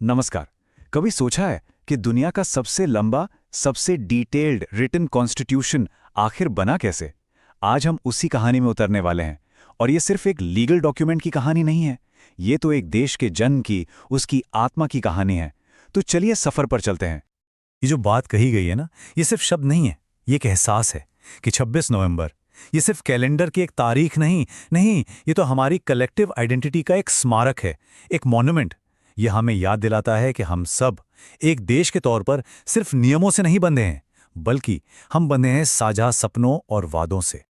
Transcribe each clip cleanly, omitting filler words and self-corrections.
नमस्कार। कभी सोचा है कि दुनिया का सबसे लंबा, सबसे डिटेल्ड रिटन कॉन्स्टिट्यूशन आखिर बना कैसे? आज हम उसी कहानी में उतरने वाले हैं। और ये सिर्फ एक लीगल डॉक्यूमेंट की कहानी नहीं है, ये तो एक देश के जन्म की, उसकी आत्मा की कहानी है। तो चलिए सफर पर चलते हैं। ये जो बात कही गई है ना, ये सिर्फ शब्द नहीं है, ये एक एहसास है कि 26 नवंबर, ये सिर्फ कैलेंडर की एक तारीख नहीं, नहीं, ये तो हमारी कलेक्टिव आइडेंटिटी का एक स्मारक है, एक मॉन्यूमेंट। ये हमें याद दिलाता है कि हम सब एक देश के तौर पर सिर्फ नियमों से नहीं बंधे हैं, बल्कि हम बंधे हैं साझा सपनों और वादों से।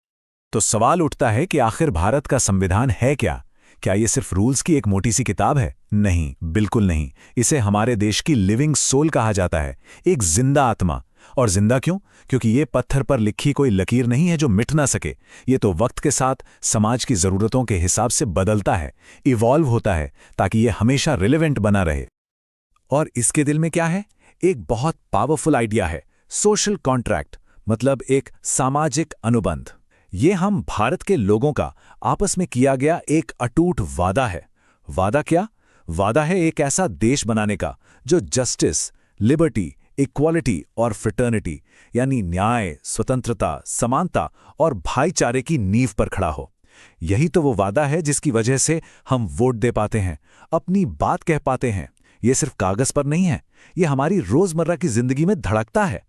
तो सवाल उठता है कि आखिर भारत का संविधान है क्या? क्या ये सिर्फ रूल्स की एक मोटी सी किताब है? नहीं, बिल्कुल नहीं। इसे हमारे देश की लिविंग सोल कहा जाता है, एक जिंदा आत्मा। और जिंदा क्यों? क्योंकि ये पत्थर पर लिखी कोई लकीर नहीं है जो मिट ना सके। ये तो वक्त के साथ समाज की जरूरतों के हिसाब से बदलता है, इवॉल्व होता है, ताकि ये हमेशा रिलेवेंट बना रहे। और इसके दिल में क्या है? एक बहुत पावरफुल आइडिया है, सोशल कॉन्ट्रैक्ट, मतलब एक सामाजिक अनुबंध। ये हम भारत के लोगों का आपस में किया गया एक अटूट वादा है। वादा क्या? वादा है एक ऐसा देश बनाने का जो जस्टिस, लिबर्टी, इक्वालिटी और फ्रेटर्निटी, यानी न्याय, स्वतंत्रता, समानता और भाईचारे की नींव पर खड़ा हो। यही तो वो वादा है जिसकी वजह से हम वोट दे पाते हैं, अपनी बात कह पाते हैं। ये सिर्फ कागज पर नहीं है, ये हमारी रोजमर्रा की जिंदगी में धड़कता है।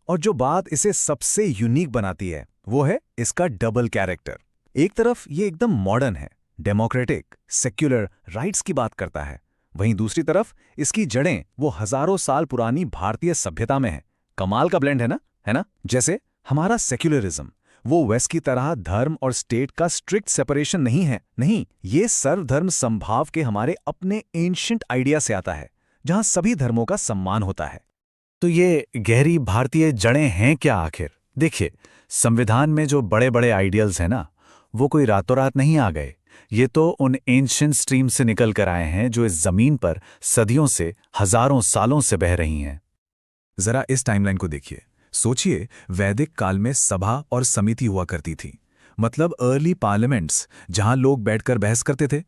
और जो बात इसे सबसे यूनिक बनाती है वो है इसका डबल कैरेक्टर। एक तरफ ये एकदम मॉडर्न है, डेमोक्रेटिक, सेक्युलर, राइट्स की बात करता है। वहीं दूसरी तरफ इसकी जड़ें वो हजारों साल पुरानी भारतीय सभ्यता में है। कमाल का ब्लेंड है ना? जैसे हमारा सेक्युलरिज्म, वो वेस्ट की तरह धर्म और स्टेट का स्ट्रिक्ट सेपरेशन नहीं है। नहीं, ये सर्वधर्म समभाव के हमारे अपने एंशिएंट आइडिया से आता है, जहां सभी धर्मों का सम्मान होता है। तो ये गहरी भारतीय जड़ें हैं क्या आखिर? देखिए, संविधान में जो बड़े बड़े आइडियल्स हैं ना, वो कोई रातों रात नहीं आ गए। ये तो उन एंशिएंट स्ट्रीम से निकल कर आए हैं जो इस जमीन पर सदियों से, हजारों सालों से बह रही हैं। जरा इस टाइमलाइन को देखिए। सोचिए, वैदिक काल में सभा और समिति हुआ करती थी, मतलब अर्ली पार्लियामेंट्स, जहां लोग बैठकर बहस करते थे।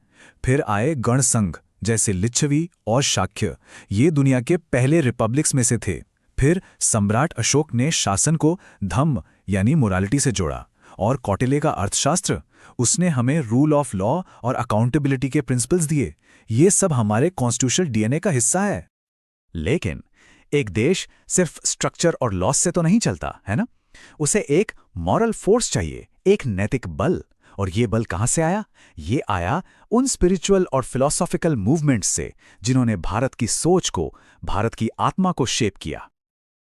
फिर आए गणसंघ, जैसे लिच्छवी और शाक्य, ये दुनिया के पहले रिपब्लिक्स में से थे। फिर सम्राट अशोक ने शासन को धम्म यानी मोरालिटी से जोड़ा, और कौटिल्य का अर्थशास्त्र, उसने हमें रूल ऑफ लॉ और अकाउंटेबिलिटी के प्रिंसिपल्स दिए। ये सब हमारे कॉन्स्टिट्यूशनल डीएनए का हिस्सा है। लेकिन एक देश सिर्फ स्ट्रक्चर और लॉस से तो नहीं चलता, है ना? उसे एक मॉरल फोर्स चाहिए, एक नैतिक बल। और ये बल कहां से आया? ये आया उन स्पिरिचुअल और फिलॉसॉफिकल मूवमेंट्स से जिन्होंने भारत की सोच को, भारत की आत्मा को शेप किया।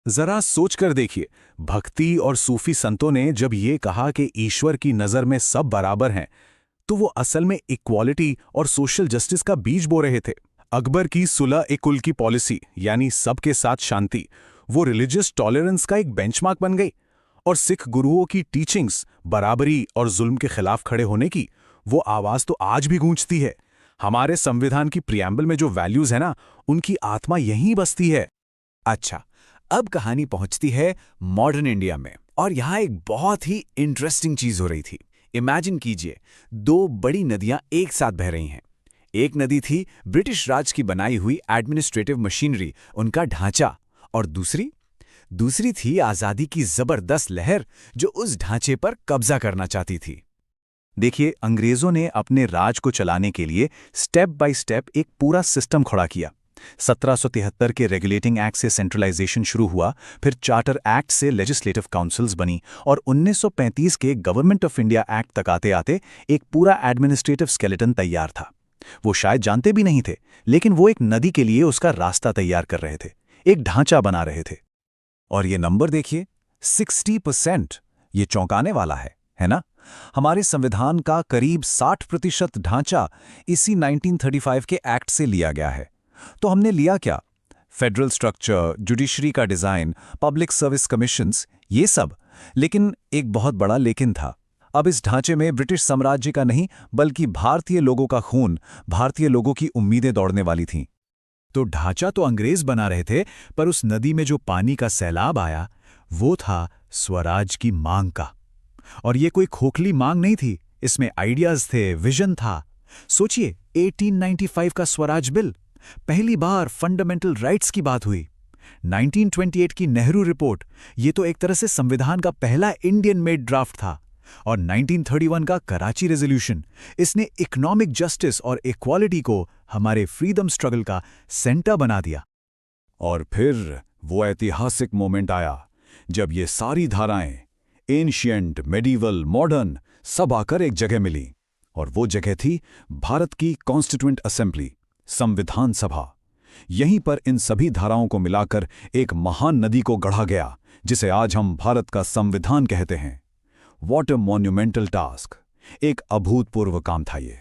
जरा सोचकर देखिए, भक्ति और सूफी संतों ने जब ये कहा कि ईश्वर की नजर में सब बराबर हैं, तो वो असल में इक्वालिटी और सोशल जस्टिस का बीज बो रहे थे। अकबर की सुलह ए कुल की पॉलिसी, यानी सबके साथ शांति, वो रिलीजियस टॉलरेंस का एक बेंचमार्क बन गई। और सिख गुरुओं की टीचिंग्स, बराबरी और जुल्म के खिलाफ खड़े होने की, वो आवाज तो आज भी गूंजती है। हमारे संविधान की प्रियम्बल में जो वैल्यूज है ना, उनकी आत्मा यहीं बसती है। अच्छा, अब कहानी पहुंचती है मॉडर्न इंडिया में, और यहां एक बहुत ही इंटरेस्टिंग चीज हो रही थी। इमेजिन कीजिए, दो बड़ी नदियां एक साथ बह रही हैं। एक नदी थी ब्रिटिश राज की बनाई हुई एडमिनिस्ट्रेटिव मशीनरी, उनका ढांचा, और दूसरी थी आजादी की जबरदस्त लहर जो उस ढांचे पर कब्जा करना चाहती थी। देखिए, अंग्रेजों ने अपने राज को चलाने के लिए स्टेप बाय स्टेप एक पूरा सिस्टम खड़ा किया। 1773 के रेगुलेटिंग एक्ट से सेंट्रलाइजेशन शुरू हुआ, फिर चार्टर एक्ट से लेजिस्लेटिव काउंसिल्स बनी, और 1935 के गवर्नमेंट ऑफ इंडिया एक्ट तक आते आते एक पूरा एडमिनिस्ट्रेटिव स्केलेटन तैयार था। वो शायद जानते भी नहीं थे, लेकिन वो एक नदी के लिए उसका रास्ता तैयार कर रहे थे, एक ढांचा बना रहे थे। और ये नंबर देखिए, 60%। ये चौंकाने वाला है ना? हमारे संविधान का करीब 60% ढांचा इसी 1935 के एक्ट से लिया गया है। तो हमने लिया क्या? फेडरल स्ट्रक्चर, जुडिशरी का डिजाइन, पब्लिक सर्विस कमीशंस, ये सब। लेकिन एक बहुत बड़ा लेकिन था। अब इस ढांचे में ब्रिटिश साम्राज्य का नहीं, बल्कि भारतीय लोगों का खून, भारतीय लोगों की उम्मीदें दौड़ने वाली थीं। तो ढांचा तो अंग्रेज बना रहे थे, पर उस नदी में जो पानी का सैलाब आया, वो था स्वराज की मांग का। और ये कोई खोखली मांग नहीं थी, इसमें आइडियाज थे, विजन था। सोचिए, 1895 का स्वराज बिल, पहली बार फंडामेंटल राइट्स की बात हुई। 1928 की नेहरू रिपोर्ट, ये तो एक तरह से संविधान का पहला इंडियन मेड ड्राफ्ट था। और 1931 का कराची रेजोल्यूशन, इसने इकोनॉमिक जस्टिस और इक्वालिटी को हमारे फ्रीडम स्ट्रगल का सेंटर बना दिया। और फिर वो ऐतिहासिक मोमेंट आया जब ये सारी धाराएं, एंशिएंट, मेडिवल, मॉडर्न, सब आकर एक जगह मिली। और वो जगह थी भारत की कॉन्स्टिट्यूएंट असेंबली, संविधान सभा। यहीं पर इन सभी धाराओं को मिलाकर एक महान नदी को गढ़ा गया, जिसे आज हम भारत का संविधान कहते हैं। What a monumental task! एक अभूतपूर्व काम था ये।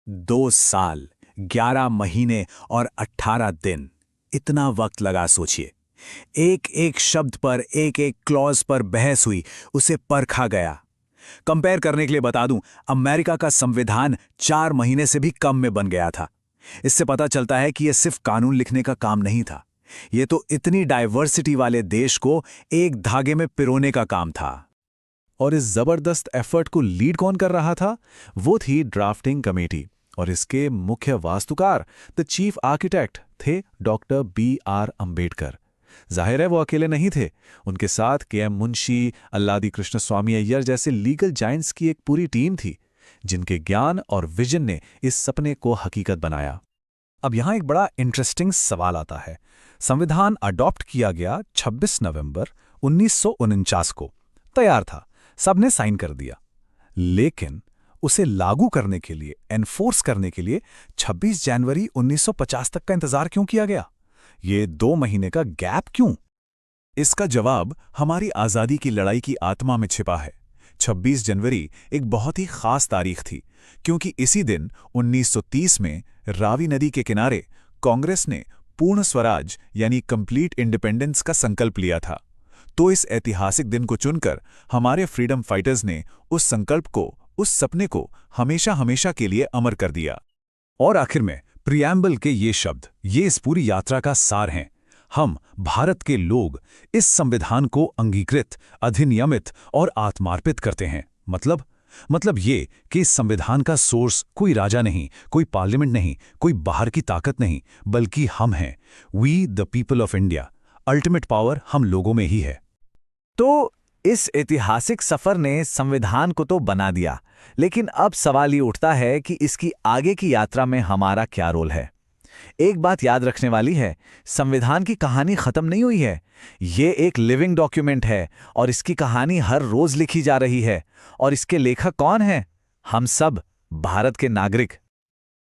2 साल, 11 महीने और 18 दिन, इतना वक्त लगा, सोचिए। एक एक शब्द पर, एक एक क्लॉज पर बहस हुई, उसे परखा गया। कंपेयर करने के लिए बता दूं, अमेरिका का संविधान 4 महीने से भी कम में बन गया था। इससे पता चलता है कि यह सिर्फ कानून लिखने का काम नहीं था, यह तो इतनी डाइवर्सिटी वाले देश को एक धागे में पिरोने का काम था। और इस जबरदस्त एफर्ट को लीड कौन कर रहा था? वो थी ड्राफ्टिंग कमेटी, और इसके मुख्य वास्तुकार, द चीफ आर्किटेक्ट थे डॉक्टर B.R. अंबेडकर। जाहिर है वो अकेले नहीं थे, उनके साथ KM मुंशी, अल्लादी कृष्ण स्वामी अय्यर जैसे लीगल जायंट्स की एक पूरी टीम थी, जिनके ज्ञान और विजन ने इस सपने को हकीकत बनाया। अब यहां एक बड़ा इंटरेस्टिंग सवाल आता है। संविधान अडॉप्ट किया गया 26 नवंबर 1949 को, तैयार था, सबने साइन कर दिया। लेकिन उसे लागू करने के लिए, एनफोर्स करने के लिए 26 जनवरी 1950 तक का इंतजार क्यों किया गया? ये 2 महीने का गैप क्यों? इसका जवाब हमारी आज़ादी की लड़ाई की आत्मा में छिपा है। 26 जनवरी एक बहुत ही खास तारीख थी, क्योंकि इसी दिन 1930 में रावी नदी के किनारे कांग्रेस ने पूर्ण स्वराज यानी कंप्लीट इंडिपेंडेंस का संकल्प लिया था। तो इस ऐतिहासिक दिन को चुनकर हमारे फ्रीडम फाइटर्स ने उस संकल्प को, उस सपने को हमेशा हमेशा के लिए अमर कर दिया। और आखिर में प्रियम्बल के ये शब्द, ये इस पूरी यात्रा का सार हैं। हम भारत के लोग इस संविधान को अंगीकृत, अधिनियमित और आत्मार्पित करते हैं। मतलब ये कि इस संविधान का सोर्स कोई राजा नहीं, कोई पार्लियामेंट नहीं, कोई बाहर की ताकत नहीं, बल्कि हम हैं। We the people of India. Ultimate power हम लोगों में ही है। तो इस ऐतिहासिक सफर ने संविधान को तो बना दिया, लेकिन अब सवाल ये उठता है कि इसकी आगे की यात्रा में हमारा क्या रोल है। एक बात याद रखने वाली है, संविधान की कहानी खत्म नहीं हुई है। ये एक लिविंग डॉक्यूमेंट है और इसकी कहानी हर रोज लिखी जा रही है। और इसके लेखक कौन है? हम सब, भारत के नागरिक।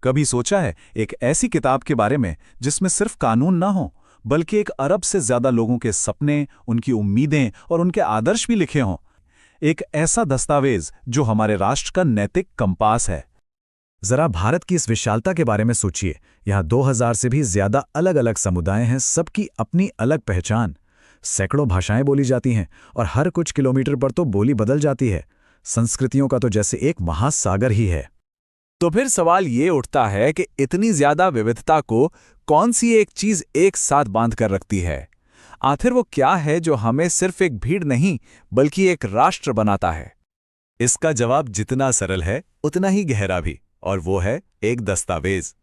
कभी सोचा है एक ऐसी किताब के बारे में जिसमें सिर्फ कानून ना हो, बल्कि 1 अरब से ज्यादा लोगों के सपने, उनकी उम्मीदें और उनके आदर्श भी लिखे हों? एक ऐसा दस्तावेज जो हमारे राष्ट्र का नैतिक कंपास है। जरा भारत की इस विशालता के बारे में सोचिए। यहाँ 2000 से भी ज्यादा अलग अलग समुदाय हैं, सबकी अपनी अलग पहचान। सैकड़ों भाषाएं बोली जाती हैं और हर कुछ किलोमीटर पर तो बोली बदल जाती है। संस्कृतियों का तो जैसे एक महासागर ही है। तो फिर सवाल ये उठता है कि इतनी ज्यादा विविधता को कौन सी एक चीज एक साथ बांध कर रखती है? आखिर वो क्या है जो हमें सिर्फ एक भीड़ नहीं, बल्कि एक राष्ट्र बनाता है? इसका जवाब जितना सरल है उतना ही गहरा भी, और वो है एक दस्तावेज।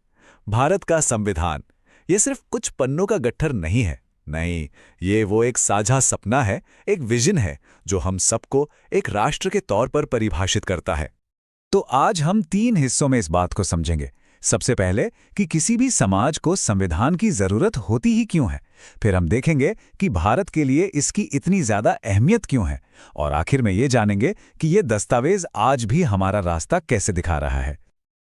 भारत का संविधान ये सिर्फ कुछ पन्नों का गट्ठर नहीं है। नहीं, ये वो एक साझा सपना है, एक विजन है जो हम सबको एक राष्ट्र के तौर पर परिभाषित करता है। तो आज हम 3 हिस्सों में इस बात को समझेंगे। सबसे पहले कि किसी भी समाज को संविधान की जरूरत होती ही क्यों है। फिर हम देखेंगे कि भारत के लिए इसकी इतनी ज्यादा अहमियत क्यों है। और आखिर में ये जानेंगे कि ये दस्तावेज आज भी हमारा रास्ता कैसे दिखा रहा है।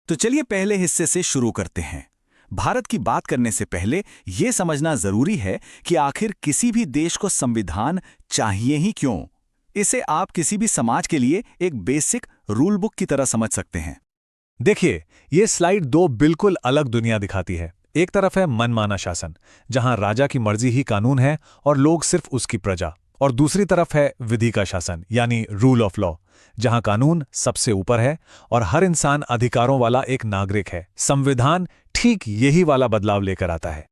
तो चलिए पहले हिस्से से शुरू करते हैं। भारत की बात करने से पहले ये समझना जरूरी है कि आखिर किसी भी देश को संविधान चाहिए ही क्यों। इसे आप किसी भी समाज के लिए एक बेसिक रूल बुक की तरह समझ सकते हैं। देखिए, ये स्लाइड 2 बिल्कुल अलग दुनिया दिखाती है। एक तरफ है मनमाना शासन, जहां राजा की मर्जी ही कानून है और लोग सिर्फ उसकी प्रजा, और दूसरी तरफ है विधि का शासन यानी रूल ऑफ लॉ, जहां कानून सबसे ऊपर है और हर इंसान अधिकारों वाला एक नागरिक है। संविधान ठीक यही वाला बदलाव लेकर आता है।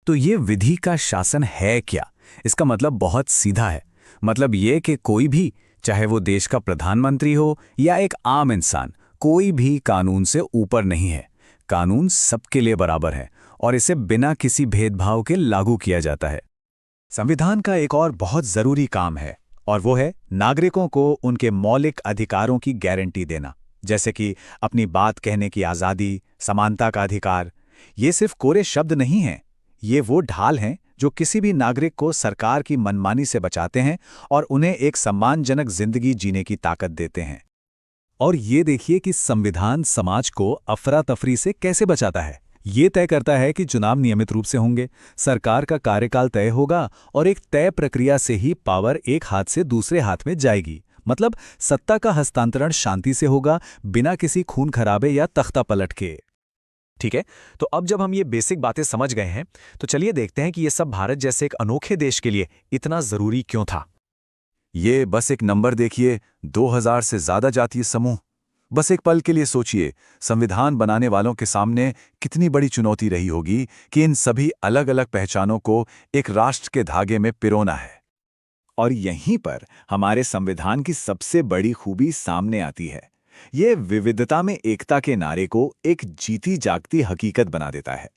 तो ये विधि का शासन है क्या? इसका मतलब बहुत सीधा है। मतलब ये कि कोई भी, चाहे वो देश का प्रधानमंत्री हो या एक आम इंसान, कोई भी कानून से ऊपर नहीं है। कानून सबके लिए बराबर है और इसे बिना किसी भेदभाव के लागू किया जाता है। संविधान का एक और बहुत जरूरी काम है, और वो है नागरिकों को उनके मौलिक अधिकारों की गारंटी देना, जैसे कि अपनी बात कहने की आज़ादी, समानता का अधिकार। ये सिर्फ कोरे शब्द नहीं हैं, ये वो ढाल हैं जो किसी भी नागरिक को सरकार की मनमानी से बचाते हैं और उन्हें एक सम्मानजनक जिंदगी जीने की ताकत देते हैं। और ये देखिए कि संविधान समाज को अफरा तफरी से कैसे बचाता है। ये तय करता है कि चुनाव नियमित रूप से होंगे, सरकार का कार्यकाल तय होगा और एक तय प्रक्रिया से ही पावर एक हाथ से दूसरे हाथ में जाएगी। मतलब सत्ता का हस्तांतरण शांति से होगा, बिना किसी खून खराबे या तख्ता पलट के। ठीक है, तो अब जब हम ये बेसिक बातें समझ गए हैं, तो चलिए देखते हैं कि ये सब भारत जैसे एक अनोखे देश के लिए इतना जरूरी क्यों था। ये बस एक नंबर देखिए, 2000 से ज्यादा जातीय समूह। बस एक पल के लिए सोचिए, संविधान बनाने वालों के सामने कितनी बड़ी चुनौती रही होगी कि इन सभी अलग अलग पहचानों को एक राष्ट्र के धागे में पिरोना है। और यहीं पर हमारे संविधान की सबसे बड़ी खूबी सामने आती है। ये विविधता में एकता के नारे को एक जीती जागती हकीकत बना देता है।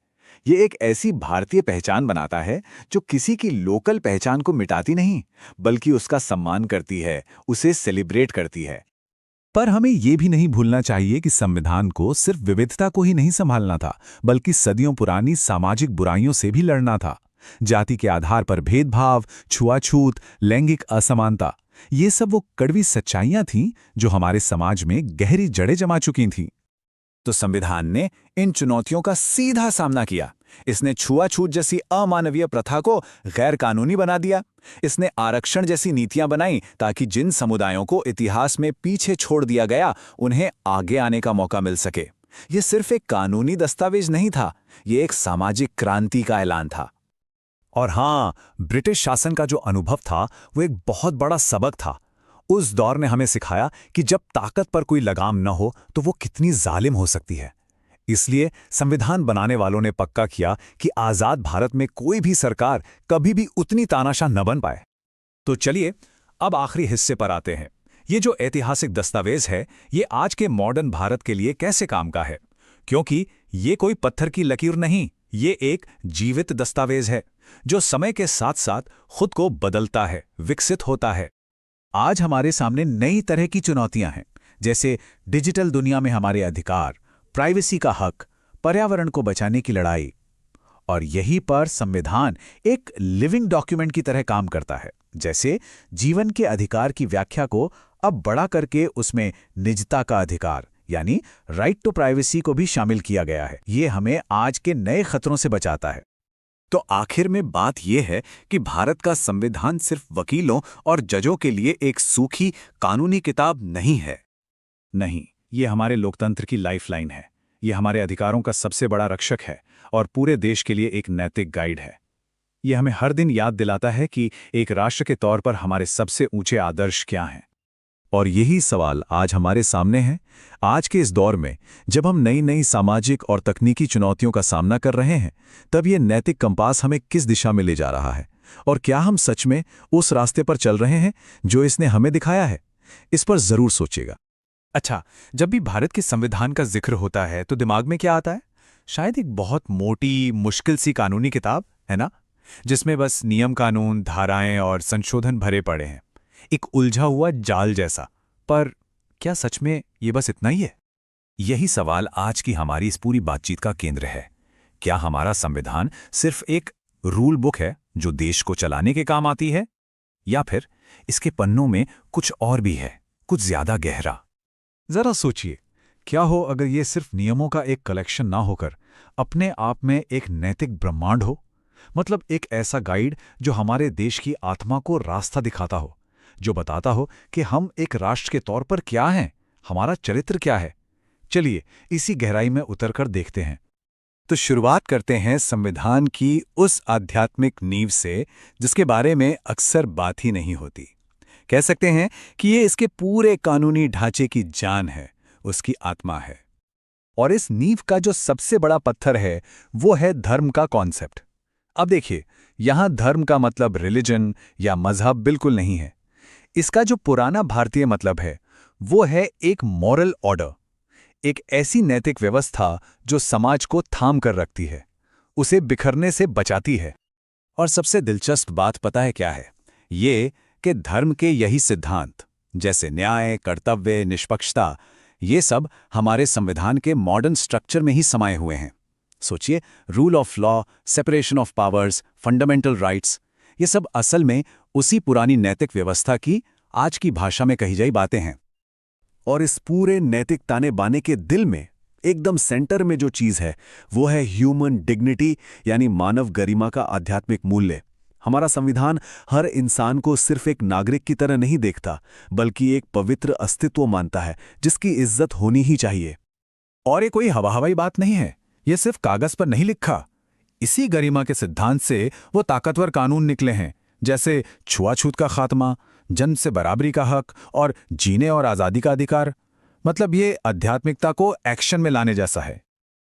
ये एक ऐसी भारतीय पहचान बनाता है जो किसी की लोकल पहचान को मिटाती नहीं, बल्कि उसका सम्मान करती है, उसे सेलिब्रेट करती है। पर हमें ये भी नहीं भूलना चाहिए कि संविधान को सिर्फ विविधता को ही नहीं संभालना था, बल्कि सदियों पुरानी सामाजिक बुराइयों से भी लड़ना था। जाति के आधार पर भेदभाव, छुआछूत, लैंगिक असमानता, ये सब वो कड़वी सच्चाइयां थीं जो हमारे समाज में गहरी जड़ें जमा चुकी थीं। तो संविधान ने इन चुनौतियों का सीधा सामना किया। इसने छुआछूत जैसी अमानवीय प्रथा को गैर कानूनी बना दिया। इसने आरक्षण जैसी नीतियां बनाई ताकि जिन समुदायों को इतिहास में पीछे छोड़ दिया गया, उन्हें आगे आने का मौका मिल सके। ये सिर्फ एक कानूनी दस्तावेज नहीं था, ये एक सामाजिक क्रांति का ऐलान था। और हाँ, ब्रिटिश शासन का जो अनुभव था वो एक बहुत बड़ा सबक था। उस दौर ने हमें सिखाया कि जब ताकत पर कोई लगाम न हो तो वो कितनी जालिम हो सकती है। इसलिए संविधान बनाने वालों ने पक्का किया कि आज़ाद भारत में कोई भी सरकार कभी भी उतनी तानाशाह न बन पाए। तो चलिए अब आखिरी हिस्से पर आते हैं। ये जो ऐतिहासिक दस्तावेज है, ये आज के मॉडर्न भारत के लिए कैसे काम का है? क्योंकि ये कोई पत्थर की लकीर नहीं, ये एक जीवित दस्तावेज है जो समय के साथ साथ खुद को बदलता है, विकसित होता है। आज हमारे सामने नई तरह की चुनौतियां हैं, जैसे डिजिटल दुनिया में हमारे अधिकार, प्राइवेसी का हक, पर्यावरण को बचाने की लड़ाई। और यहीं पर संविधान एक लिविंग डॉक्यूमेंट की तरह काम करता है। जैसे जीवन के अधिकार की व्याख्या को अब बड़ा करके उसमें निजता का अधिकार यानी राइट टू प्राइवेसी को भी शामिल किया गया है। ये हमें आज के नए खतरों से बचाता है। तो आखिर में बात यह है कि भारत का संविधान सिर्फ वकीलों और जजों के लिए एक सूखी कानूनी किताब नहीं है। नहीं, ये हमारे लोकतंत्र की लाइफलाइन है। ये हमारे अधिकारों का सबसे बड़ा रक्षक है और पूरे देश के लिए एक नैतिक गाइड है। ये हमें हर दिन याद दिलाता है कि एक राष्ट्र के तौर पर हमारे सबसे ऊंचे आदर्श क्या हैं। और यही सवाल आज हमारे सामने है। आज के इस दौर में जब हम नई नई सामाजिक और तकनीकी चुनौतियों का सामना कर रहे हैं, तब ये नैतिक कंपास हमें किस दिशा में ले जा रहा है? और क्या हम सच में उस रास्ते पर चल रहे हैं जो इसने हमें दिखाया है? इस पर जरूर सोचिएगा। अच्छा, जब भी भारत के संविधान का जिक्र होता है तो दिमाग में क्या आता है? शायद एक बहुत मोटी, मुश्किल सी कानूनी किताब, है ना? जिसमें बस नियम कानून, धाराएं और संशोधन भरे पड़े हैं। एक उलझा हुआ जाल जैसा। पर क्या सच में ये बस इतना ही है? यही सवाल आज की हमारी इस पूरी बातचीत का केंद्र है। क्या हमारा संविधान सिर्फ एक रूल बुक है जो देश को चलाने के काम आती है, या फिर इसके पन्नों में कुछ और भी है, कुछ ज्यादा गहरा? जरा सोचिए, क्या हो अगर ये सिर्फ नियमों का एक कलेक्शन ना होकर अपने आप में एक नैतिक ब्रह्मांड हो? मतलब एक ऐसा गाइड जो हमारे देश की आत्मा को रास्ता दिखाता हो, जो बताता हो कि हम एक राष्ट्र के तौर पर क्या हैं, हमारा चरित्र क्या है। चलिए इसी गहराई में उतरकर देखते हैं। तो शुरुआत करते हैं संविधान की उस आध्यात्मिक नींव से जिसके बारे में अक्सर बात ही नहीं होती। कह सकते हैं कि ये इसके पूरे कानूनी ढांचे की जान है, उसकी आत्मा है। और इस नींव का जो सबसे बड़ा पत्थर है वो है धर्म का कॉन्सेप्ट। अब देखिए, यहां धर्म का मतलब रिलीजन या मजहब बिल्कुल नहीं है। इसका जो पुराना भारतीय मतलब है वो है एक मॉरल ऑर्डर, एक ऐसी नैतिक व्यवस्था जो समाज को थाम कर रखती है, उसे बिखरने से बचाती है। और सबसे दिलचस्प बात पता है क्या है? ये कि धर्म के यही सिद्धांत, जैसे न्याय, कर्तव्य, निष्पक्षता, ये सब हमारे संविधान के मॉडर्न स्ट्रक्चर में ही समाये हुए हैं। सोचिए, rule of law, separation of powers, fundamental rights, ये सब असल में उसी पुरानी नैतिक व्यवस्था की आज की भाषा में कही गई बातें हैं। और इस पूरे नैतिक ताने बाने के दिल में, एकदम सेंटर में जो चीज है, वो है ह्यूमन डिग्निटी, यानी मानव गरिमा का आध्यात्मिक मूल्य। हमारा संविधान हर इंसान को सिर्फ एक नागरिक की तरह नहीं देखता, बल्कि एक पवित्र अस्तित्व मानता है जिसकी इज्जत होनी ही चाहिए। और ये कोई हवाई बात नहीं है, ये सिर्फ कागज पर नहीं लिखा। इसी गरिमा के सिद्धांत से वो ताकतवर कानून निकले हैं, जैसे छुआछूत का खात्मा, जन्म से बराबरी का हक और जीने और आज़ादी का अधिकार। मतलब ये आध्यात्मिकता को एक्शन में लाने जैसा है।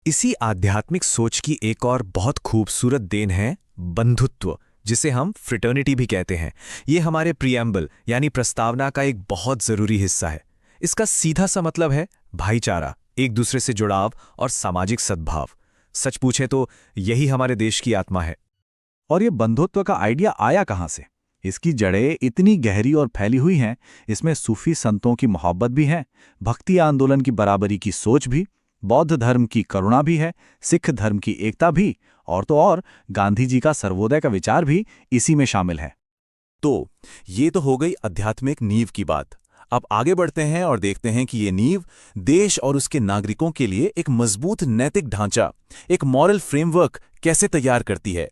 इसी आध्यात्मिक सोच की एक और बहुत खूबसूरत देन है बंधुत्व, जिसे हम फ्रिटर्निटी भी कहते हैं। ये हमारे प्रियम्बल यानी प्रस्तावना का एक बहुत जरूरी हिस्सा है। इसका सीधा सा मतलब है भाईचारा, एक दूसरे से जुड़ाव और सामाजिक सद्भाव। सच पूछे तो यही हमारे देश की आत्मा है। और ये बंधुत्व का आइडिया आया कहाँ से? इसकी जड़ें इतनी गहरी और फैली हुई हैं। इसमें सूफी संतों की मोहब्बत भी है, भक्ति आंदोलन की बराबरी की सोच भी, बौद्ध धर्म की करुणा भी है, सिख धर्म की एकता भी, और तो और गांधी जी का सर्वोदय का विचार भी इसी में शामिल है। तो ये तो हो गई आध्यात्मिक नींव की बात। अब आगे बढ़ते हैं और देखते हैं कि ये नींव देश और उसके नागरिकों के लिए एक मजबूत नैतिक ढांचा, एक मॉरल फ्रेमवर्क कैसे तैयार करती है।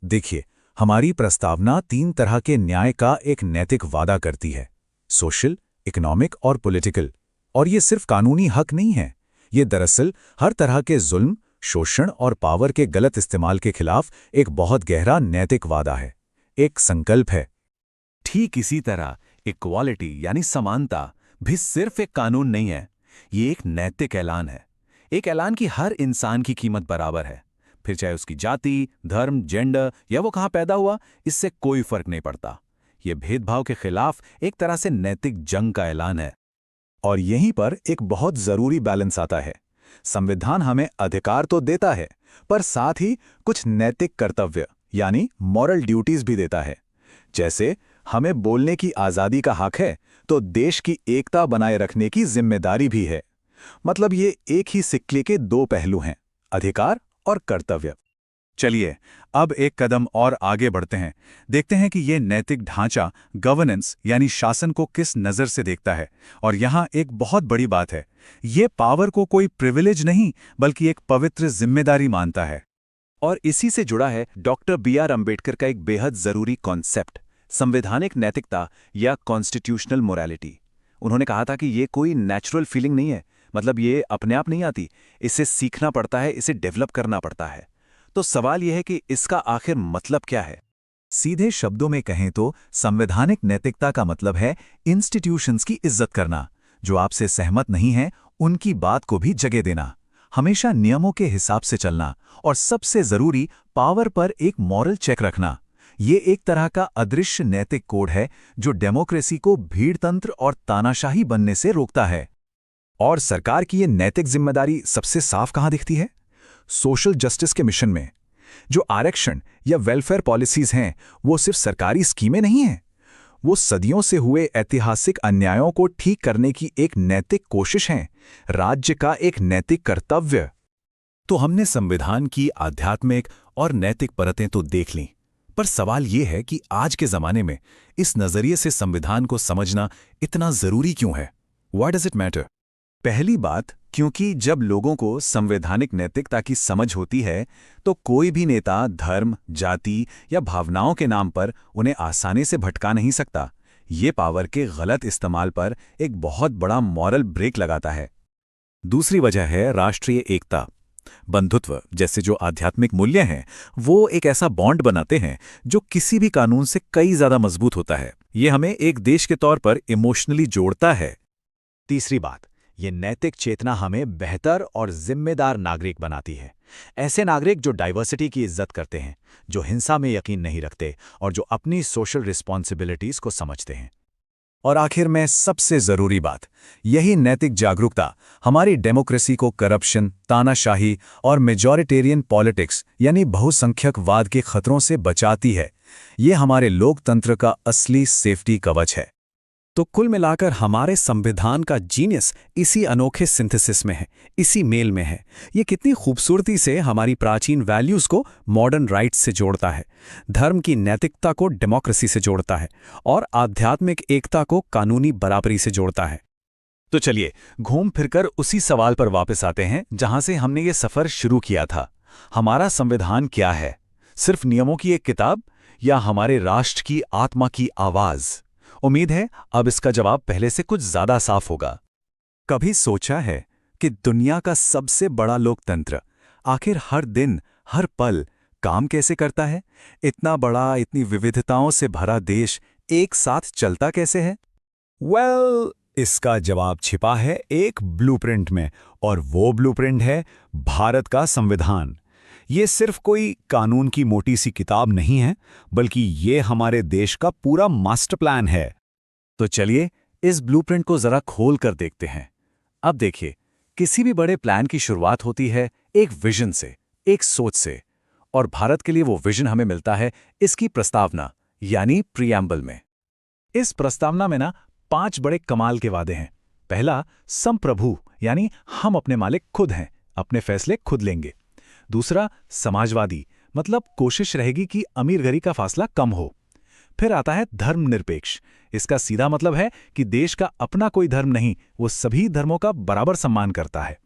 देखिए, हमारी प्रस्तावना 3 तरह के न्याय का एक नैतिक वादा करती है: सोशल, इकोनॉमिक और पॉलिटिकल। और ये सिर्फ कानूनी हक नहीं है, ये दरअसल हर तरह के जुल्म, शोषण और पावर के गलत इस्तेमाल के खिलाफ एक बहुत गहरा नैतिक वादा है, एक संकल्प है। ठीक इसी तरह इक्वालिटी यानी समानता भी सिर्फ एक कानून नहीं है, ये एक नैतिक ऐलान है। एक ऐलान की हर इंसान की कीमत बराबर है, फिर चाहे उसकी जाति, धर्म, जेंडर या वो कहाँ पैदा हुआ, इससे कोई फर्क नहीं पड़ता। ये भेदभाव के खिलाफ एक तरह से नैतिक जंग का ऐलान है। और यहीं पर एक बहुत जरूरी बैलेंस आता है। संविधान हमें अधिकार तो देता है, पर साथ ही कुछ नैतिक कर्तव्य यानी मॉरल ड्यूटीज भी देता है। जैसे हमें बोलने की आज़ादी का हक है, तो देश की एकता बनाए रखने की जिम्मेदारी भी है। मतलब ये एक ही सिक्के के 2 पहलू हैं, अधिकार और कर्तव्य। चलिए अब एक कदम और आगे बढ़ते हैं, देखते हैं कि ये नैतिक ढांचा गवर्नेंस यानी शासन को किस नज़र से देखता है। और यहाँ एक बहुत बड़ी बात है, ये पावर को कोई प्रिविलेज नहीं बल्कि एक पवित्र जिम्मेदारी मानता है। और इसी से जुड़ा है डॉक्टर B.R. अम्बेडकर का एक बेहद जरूरी कॉन्सेप्ट, संवैधानिक नैतिकता या कॉन्स्टिट्यूशनल मोरालिटी। उन्होंने कहा था कि ये कोई नेचुरल फीलिंग नहीं है, मतलब ये अपने आप नहीं आती, इसे सीखना पड़ता है, इसे डेवलप करना पड़ता है। तो सवाल यह है कि इसका आखिर मतलब क्या है? सीधे शब्दों में कहें तो संवैधानिक नैतिकता का मतलब है इंस्टीट्यूशंस की इज्जत करना, जो आपसे सहमत नहीं हैं उनकी बात को भी जगह देना, हमेशा नियमों के हिसाब से चलना, और सबसे जरूरी पावर पर एक मॉरल चेक रखना। ये एक तरह का अदृश्य नैतिक कोड है जो डेमोक्रेसी को भीड़तंत्र और तानाशाही बनने से रोकता है। और सरकार की ये नैतिक जिम्मेदारी सबसे साफ कहाँ दिखती है? सोशल जस्टिस के मिशन में। जो आरक्षण या वेलफेयर पॉलिसीज हैं, वो सिर्फ सरकारी स्कीमें नहीं हैं, वो सदियों से हुए ऐतिहासिक अन्यायों को ठीक करने की एक नैतिक कोशिश है, राज्य का एक नैतिक कर्तव्य। तो हमने संविधान की आध्यात्मिक और नैतिक परतें तो देख लीं, पर सवाल ये है कि आज के जमाने में इस नजरिए से संविधान को समझना इतना जरूरी क्यों है? Why does it matter? पहली बात, क्योंकि जब लोगों को संवैधानिक नैतिकता की समझ होती है, तो कोई भी नेता धर्म, जाति या भावनाओं के नाम पर उन्हें आसानी से भटका नहीं सकता। ये पावर के गलत इस्तेमाल पर एक बहुत बड़ा मॉरल ब्रेक लगाता है। दूसरी वजह है राष्ट्रीय एकता। बंधुत्व जैसे जो आध्यात्मिक मूल्य हैं, वो एक ऐसा बॉन्ड बनाते हैं जो किसी भी कानून से कई ज्यादा मजबूत होता है। ये हमें एक देश के तौर पर इमोशनली जोड़ता है। तीसरी बात, ये नैतिक चेतना हमें बेहतर और जिम्मेदार नागरिक बनाती है। ऐसे नागरिक जो डाइवर्सिटी की इज्जत करते हैं, जो हिंसा में यकीन नहीं रखते और जो अपनी सोशल रिस्पॉन्सिबिलिटीज को समझते हैं। और आखिर में सबसे जरूरी बात, यही नैतिक जागरूकता हमारी डेमोक्रेसी को करप्शन, तानाशाही और मेजॉरिटेरियन पॉलिटिक्स यानी बहुसंख्यकवाद के खतरों से बचाती है। ये हमारे लोकतंत्र का असली सेफ्टी कवच है। तो कुल मिलाकर हमारे संविधान का जीनियस इसी अनोखे सिंथेसिस में है, इसी मेल में है। ये कितनी खूबसूरती से हमारी प्राचीन वैल्यूज़ को मॉडर्न राइट्स से जोड़ता है, धर्म की नैतिकता को डेमोक्रेसी से जोड़ता है और आध्यात्मिक एकता को कानूनी बराबरी से जोड़ता है। तो चलिए घूम फिरकर उसी सवाल पर वापस आते हैं जहां से हमने ये सफर शुरू किया था। हमारा संविधान क्या है? सिर्फ नियमों की एक किताब या हमारे राष्ट्र की आत्मा की आवाज? उम्मीद है अब इसका जवाब पहले से कुछ ज्यादा साफ होगा। कभी सोचा है कि दुनिया का सबसे बड़ा लोकतंत्र आखिर हर दिन, हर पल काम कैसे करता है? इतना बड़ा, इतनी विविधताओं से भरा देश एक साथ चलता कैसे है? इसका जवाब छिपा है एक ब्लूप्रिंट में, और वो ब्लूप्रिंट है भारत का संविधान। ये सिर्फ कोई कानून की मोटी सी किताब नहीं है, बल्कि ये हमारे देश का पूरा मास्टर प्लान है। तो चलिए इस ब्लूप्रिंट को जरा खोल कर देखते हैं। अब देखिए, किसी भी बड़े प्लान की शुरुआत होती है एक विजन से, एक सोच से, और भारत के लिए वो विजन हमें मिलता है इसकी प्रस्तावना यानी प्रीएम्बल में। इस प्रस्तावना में ना 5 बड़े कमाल के वादे हैं। पहला, संप्रभु यानी हम अपने मालिक खुद हैं, अपने फैसले खुद लेंगे। दूसरा, समाजवादी मतलब कोशिश रहेगी कि अमीर गरीब का फासला कम हो। फिर आता है धर्मनिरपेक्ष। इसका सीधा मतलब है कि देश का अपना कोई धर्म नहीं, वो सभी धर्मों का बराबर सम्मान करता है।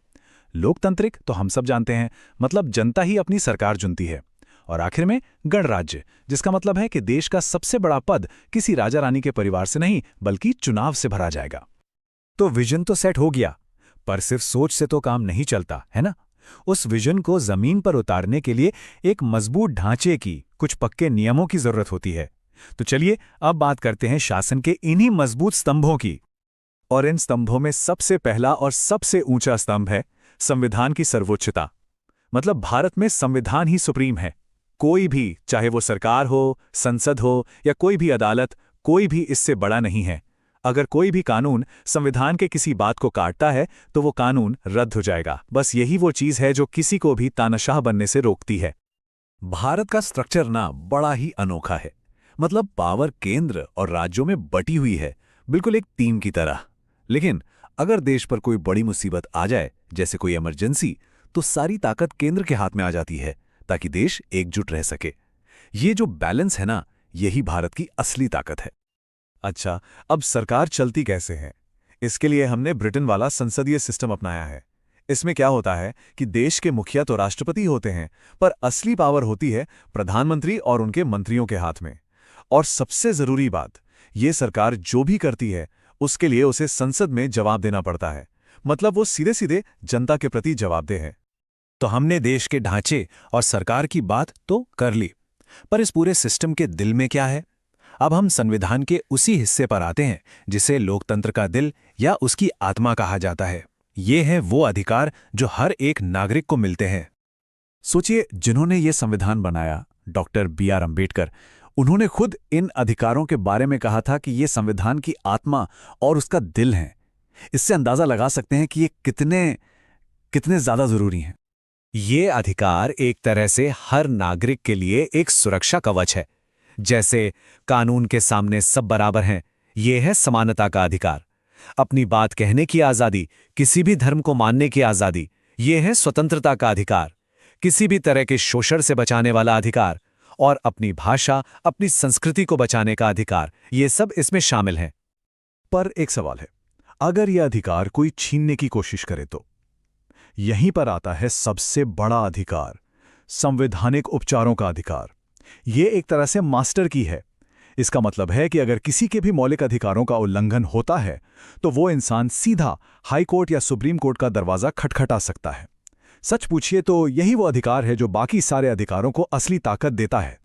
लोकतांत्रिक तो हम सब जानते हैं, मतलब जनता ही अपनी सरकार चुनती है। और आखिर में गणराज्य, जिसका मतलब है कि देश का सबसे बड़ा पद किसी राजा रानी के परिवार से नहीं बल्कि चुनाव से भरा जाएगा। तो विजन तो सेट हो गया, पर सिर्फ सोच से तो काम नहीं चलता, है ना? उस विजन को जमीन पर उतारने के लिए एक मजबूत ढांचे की, कुछ पक्के नियमों की जरूरत होती है। तो चलिए अब बात करते हैं शासन के इन्हीं मजबूत स्तंभों की। और इन स्तंभों में सबसे पहला और सबसे ऊंचा स्तंभ है संविधान की सर्वोच्चता। मतलब भारत में संविधान ही सुप्रीम है। कोई भी, चाहे वो सरकार हो, संसद हो या कोई भी अदालत, कोई भी इससे बड़ा नहीं है। अगर कोई भी कानून संविधान के किसी बात को काटता है तो वो कानून रद्द हो जाएगा। बस यही वो चीज है जो किसी को भी तानाशाह बनने से रोकती है। भारत का स्ट्रक्चर ना बड़ा ही अनोखा है। मतलब पावर केंद्र और राज्यों में बटी हुई है, बिल्कुल एक टीम की तरह। लेकिन अगर देश पर कोई बड़ी मुसीबत आ जाए, जैसे कोई इमरजेंसी, तो सारी ताकत केंद्र के हाथ में आ जाती है ताकि देश एकजुट रह सके। ये जो बैलेंस है ना, यही भारत की असली ताकत है। अच्छा, अब सरकार चलती कैसे है? इसके लिए हमने ब्रिटेन वाला संसदीय सिस्टम अपनाया है। इसमें क्या होता है कि देश के मुखिया तो राष्ट्रपति होते हैं, पर असली पावर होती है प्रधानमंत्री और उनके मंत्रियों के हाथ में। और सबसे जरूरी बात, ये सरकार जो भी करती है उसके लिए उसे संसद में जवाब देना पड़ता है। मतलब वो सीधे सीधे जनता के प्रति जवाबदेह है। तो हमने देश के ढांचे और सरकार की बात तो कर ली, पर इस पूरे सिस्टम के दिल में क्या है? अब हम संविधान के उसी हिस्से पर आते हैं जिसे लोकतंत्र का दिल या उसकी आत्मा कहा जाता है। ये है वो अधिकार जो हर एक नागरिक को मिलते हैं। सोचिए, जिन्होंने ये संविधान बनाया, डॉक्टर B.R. अम्बेडकर, उन्होंने खुद इन अधिकारों के बारे में कहा था कि ये संविधान की आत्मा और उसका दिल है। इससे अंदाजा लगा सकते हैं कि ये कितने ज्यादा जरूरी हैं। ये अधिकार एक तरह से हर नागरिक के लिए एक सुरक्षा कवच है। जैसे कानून के सामने सब बराबर हैं, ये है समानता का अधिकार। अपनी बात कहने की आजादी, किसी भी धर्म को मानने की आजादी, ये है स्वतंत्रता का अधिकार। किसी भी तरह के शोषण से बचाने वाला अधिकार, और अपनी भाषा, अपनी संस्कृति को बचाने का अधिकार, ये सब इसमें शामिल हैं। पर एक सवाल है, अगर यह अधिकार कोई छीनने की कोशिश करे तो? यहीं पर आता है सबसे बड़ा अधिकार, संवैधानिक उपचारों का अधिकार। ये एक तरह से मास्टर की है। इसका मतलब है कि अगर किसी के भी मौलिक अधिकारों का उल्लंघन होता है तो वो इंसान सीधा हाई कोर्ट या सुप्रीम कोर्ट का दरवाजा खटखटा सकता है। सच पूछिए तो यही वो अधिकार है जो बाकी सारे अधिकारों को असली ताकत देता है।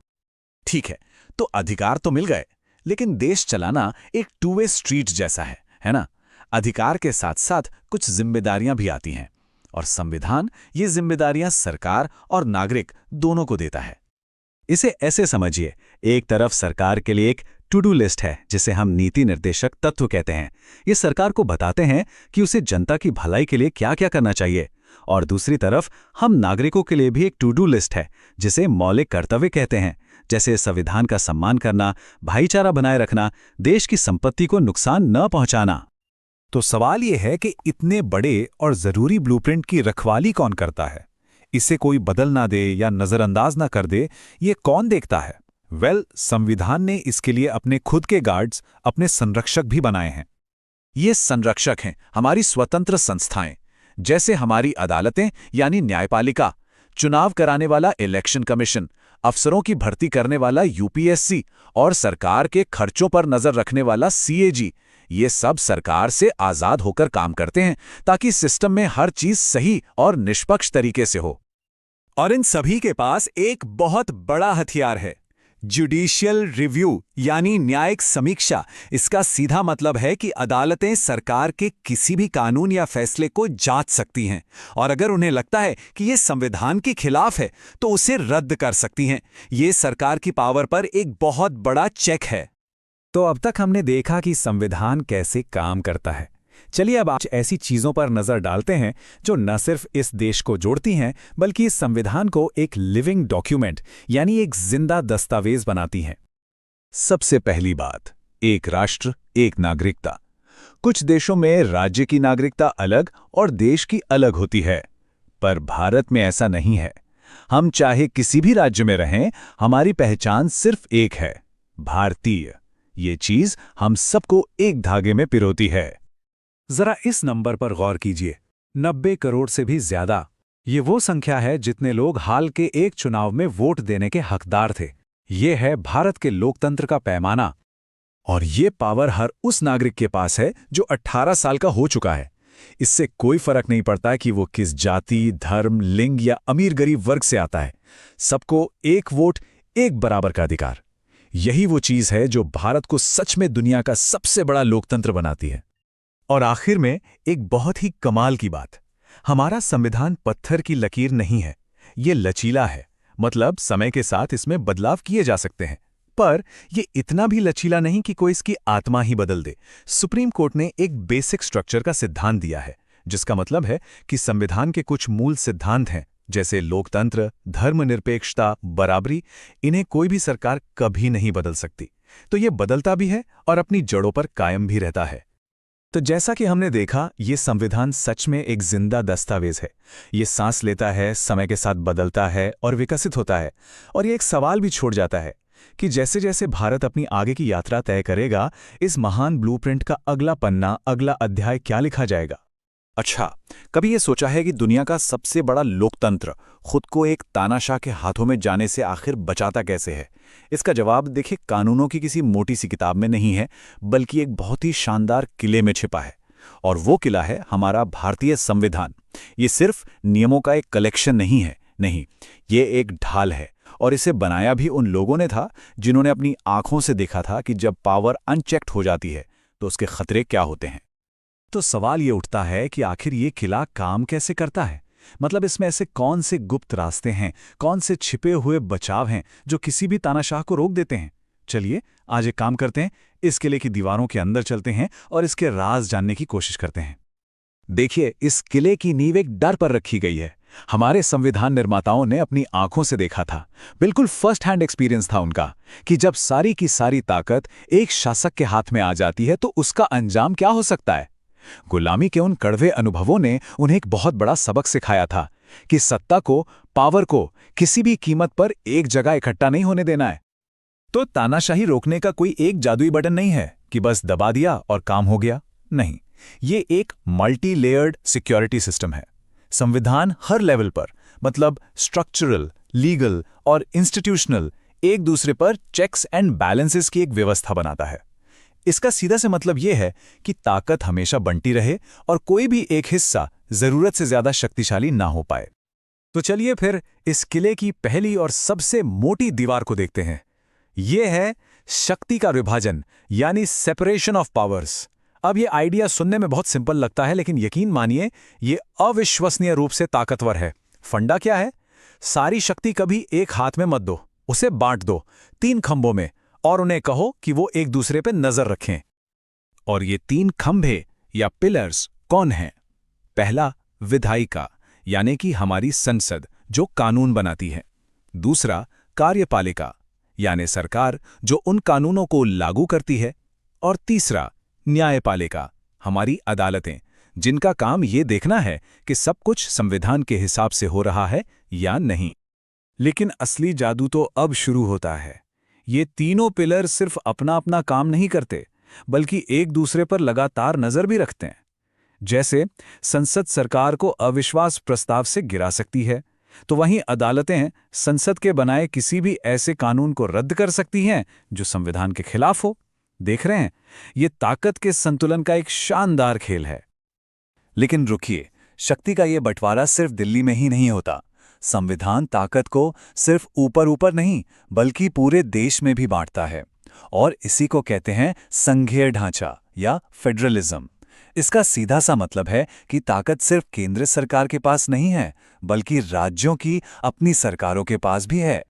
ठीक है, तो अधिकार तो मिल गए, लेकिन देश चलाना एक टू वे स्ट्रीट जैसा है ना? अधिकार के साथ साथ कुछ जिम्मेदारियां भी आती हैं, और संविधान ये जिम्मेदारियां सरकार और नागरिक दोनों को देता है। इसे ऐसे समझिए, एक तरफ सरकार के लिए एक टू डू लिस्ट है, जिसे हम नीति निर्देशक तत्व कहते हैं। ये सरकार को बताते हैं कि उसे जनता की भलाई के लिए क्या क्या करना चाहिए। और दूसरी तरफ हम नागरिकों के लिए भी एक टू डू लिस्ट है, जिसे मौलिक कर्तव्य कहते हैं, जैसे संविधान का सम्मान करना, भाईचारा बनाए रखना, देश की संपत्ति को नुकसान न पहुंचाना। तो सवाल ये है कि इतने बड़े और जरूरी ब्लूप्रिंट की रखवाली कौन करता है? इसे कोई बदल ना दे या नजरअंदाज ना कर दे, ये कौन देखता है? संविधान ने इसके लिए अपने खुद के गार्ड्स, अपने संरक्षक भी बनाए हैं। ये संरक्षक हैं हमारी स्वतंत्र संस्थाएं, जैसे हमारी अदालतें यानी न्यायपालिका, चुनाव कराने वाला इलेक्शन कमीशन, अफसरों की भर्ती करने वाला यूपीएससी और सरकार के खर्चों पर नजर रखने वाला सीएजी। ये सब सरकार से आजाद होकर काम करते हैं ताकि सिस्टम में हर चीज सही और निष्पक्ष तरीके से हो। और इन सभी के पास एक बहुत बड़ा हथियार है, जुडिशियल रिव्यू यानी न्यायिक समीक्षा। इसका सीधा मतलब है कि अदालतें सरकार के किसी भी कानून या फैसले को जांच सकती हैं और अगर उन्हें लगता है कि ये संविधान के खिलाफ है तो उसे रद्द कर सकती हैं। ये सरकार की पावर पर एक बहुत बड़ा चेक है। तो अब तक हमने देखा कि संविधान कैसे काम करता है। चलिए अब आज ऐसी चीजों पर नजर डालते हैं जो न सिर्फ इस देश को जोड़ती हैं बल्कि इस संविधान को एक लिविंग डॉक्यूमेंट यानी एक जिंदा दस्तावेज बनाती हैं। सबसे पहली बात, एक राष्ट्र एक नागरिकता। कुछ देशों में राज्य की नागरिकता अलग और देश की अलग होती है, पर भारत में ऐसा नहीं है। हम चाहे किसी भी राज्य में रहें, हमारी पहचान सिर्फ एक है, भारतीय। ये चीज हम सबको एक धागे में पिरोती है। जरा इस नंबर पर गौर कीजिए, 90 करोड़ से भी ज्यादा। ये वो संख्या है जितने लोग हाल के एक चुनाव में वोट देने के हकदार थे। ये है भारत के लोकतंत्र का पैमाना। और ये पावर हर उस नागरिक के पास है जो 18 साल का हो चुका है। इससे कोई फर्क नहीं पड़ता कि वो किस जाति, धर्म, लिंग या अमीर गरीब वर्ग से आता है। सबको एक वोट, एक बराबर का अधिकार। यही वो चीज है जो भारत को सच में दुनिया का सबसे बड़ा लोकतंत्र बनाती है। और आखिर में एक बहुत ही कमाल की बात, हमारा संविधान पत्थर की लकीर नहीं है, ये लचीला है। मतलब समय के साथ इसमें बदलाव किए जा सकते हैं, पर ये इतना भी लचीला नहीं कि कोई इसकी आत्मा ही बदल दे। सुप्रीम कोर्ट ने एक बेसिक स्ट्रक्चर का सिद्धांत दिया है, जिसका मतलब है कि संविधान के कुछ मूल सिद्धांत हैं, जैसे लोकतंत्र, धर्मनिरपेक्षता, बराबरी। इन्हें कोई भी सरकार कभी नहीं बदल सकती। तो ये बदलता भी है और अपनी जड़ों पर कायम भी रहता है। तो जैसा कि हमने देखा, ये संविधान सच में एक जिंदा दस्तावेज है। ये सांस लेता है, समय के साथ बदलता है और विकसित होता है। और ये एक सवाल भी छोड़ जाता है कि जैसे जैसे भारत अपनी आगे की यात्रा तय करेगा, इस महान ब्लूप्रिंट का अगला पन्ना, अगला अध्याय क्या लिखा जाएगा। अच्छा, कभी ये सोचा है कि दुनिया का सबसे बड़ा लोकतंत्र खुद को एक तानाशाह के हाथों में जाने से आखिर बचाता कैसे है? इसका जवाब देखिए कानूनों की किसी मोटी सी किताब में नहीं है, बल्कि एक बहुत ही शानदार किले में छिपा है। और वो किला है हमारा भारतीय संविधान। ये सिर्फ नियमों का एक कलेक्शन नहीं है, नहीं, ये एक ढाल है। और इसे बनाया भी उन लोगों ने था जिन्होंने अपनी आंखों से देखा था कि जब पावर अनचेक्ड हो जाती है तो उसके खतरे क्या होते हैं। तो सवाल ये उठता है कि आखिर ये किला काम कैसे करता है? मतलब इसमें ऐसे कौन से गुप्त रास्ते हैं, कौन से छिपे हुए बचाव हैं जो किसी भी तानाशाह को रोक देते हैं? चलिए आज एक काम करते हैं, इस किले की दीवारों के अंदर चलते हैं और इसके राज जानने की कोशिश करते हैं। देखिए, इस किले की नींव एक डर पर रखी गई है। हमारे संविधान निर्माताओं ने अपनी आंखों से देखा था, बिल्कुल फर्स्ट हैंड एक्सपीरियंस था उनका, कि जब सारी की सारी ताकत एक शासक के हाथ में आ जाती है तो उसका अंजाम क्या हो सकता है। गुलामी के उन कड़वे अनुभवों ने उन्हें एक बहुत बड़ा सबक सिखाया था कि सत्ता को, पावर को किसी भी कीमत पर एक जगह इकट्ठा नहीं होने देना है। तो तानाशाही रोकने का कोई एक जादुई बटन नहीं है कि बस दबा दिया और काम हो गया। नहीं, ये एक मल्टी लेयर्ड सिक्योरिटी सिस्टम है। संविधान हर लेवल पर, मतलब स्ट्रक्चरल, लीगल और इंस्टीट्यूशनल, एक दूसरे पर चेक्स एंड बैलेंसेस की एक व्यवस्था बनाता है। इसका सीधा से मतलब यह है कि ताकत हमेशा बंटी रहे और कोई भी एक हिस्सा जरूरत से ज्यादा शक्तिशाली ना हो पाए। तो चलिए फिर इस किले की पहली और सबसे मोटी दीवार को देखते हैं। यह है शक्ति का विभाजन, यानी सेपरेशन ऑफ पावर्स। अब यह आइडिया सुनने में बहुत सिंपल लगता है, लेकिन यकीन मानिए यह अविश्वसनीय रूप से ताकतवर है। फंडा क्या है? सारी शक्ति कभी एक हाथ में मत दो, उसे बांट दो 3 खंभों में और उन्हें कहो कि वो एक दूसरे पर नजर रखें। और ये 3 खंभे या पिलर्स कौन हैं? पहला, विधायिका, यानी कि हमारी संसद जो कानून बनाती है। दूसरा, कार्यपालिका, यानी सरकार जो उन कानूनों को लागू करती है। और तीसरा, न्यायपालिका, हमारी अदालतें, जिनका काम ये देखना है कि सब कुछ संविधान के हिसाब से हो रहा है या नहीं। लेकिन असली जादू तो अब शुरू होता है। ये तीनों पिलर सिर्फ अपना अपना काम नहीं करते, बल्कि एक दूसरे पर लगातार नजर भी रखते हैं। जैसे संसद सरकार को अविश्वास प्रस्ताव से गिरा सकती है, तो वहीं अदालतें संसद के बनाए किसी भी ऐसे कानून को रद्द कर सकती हैं जो संविधान के खिलाफ हो। देख रहे हैं, ये ताकत के संतुलन का एक शानदार खेल है। लेकिन रुकिए, शक्ति का ये बंटवारा सिर्फ दिल्ली में ही नहीं होता। संविधान ताकत को सिर्फ ऊपर ऊपर नहीं, बल्कि पूरे देश में भी बांटता है। और इसी को कहते हैं संघीय ढांचा या फेडरलिज्म। इसका सीधा सा मतलब है कि ताकत सिर्फ केंद्र सरकार के पास नहीं है, बल्कि राज्यों की अपनी सरकारों के पास भी है।